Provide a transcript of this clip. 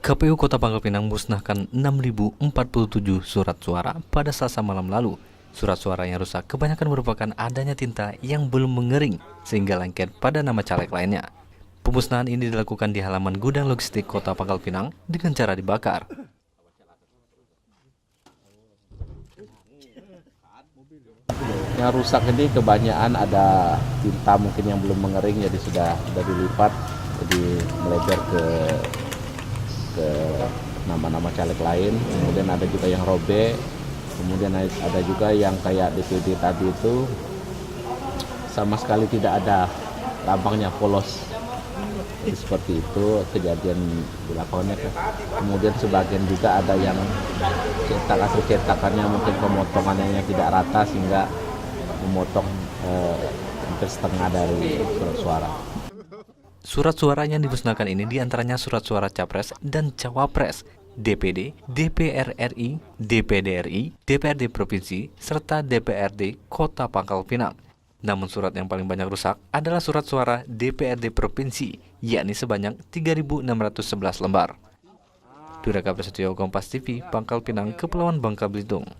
KPU Kota Pangkal Pinang musnahkan 6.047 surat suara pada Selasa malam lalu. Surat suara yang rusak kebanyakan merupakan adanya tinta yang belum mengering sehingga lengket pada nama caleg lainnya. Pemusnahan ini dilakukan di halaman gudang logistik Kota Pangkal Pinang dengan cara dibakar. Yang rusak ini kebanyakan ada tinta mungkin yang belum mengering, jadi sudah dilipat, jadi melebar ke nama-nama caleg lain. Kemudian ada juga yang robek, kemudian ada juga yang kayak DPD tadi itu sama sekali tidak ada lambangnya, polos. Jadi seperti itu kejadian di lapangannya. Kemudian sebagian juga ada yang hasil cetakannya mungkin pemotongannya yang tidak rata sehingga memotong hampir setengah dari surat suara. Surat suara yang dimusnahkan ini diantaranya surat suara Capres dan Cawapres, DPD, DPR RI, DPD RI, DPRD Provinsi, serta DPRD Kota Pangkal Pinang. Namun surat yang paling banyak rusak adalah surat suara DPRD Provinsi, yakni sebanyak 3.611 lembar. Duraka Prasetyo, Kompas TV, Pangkal Pinang, Kepulauan Bangka Belitung.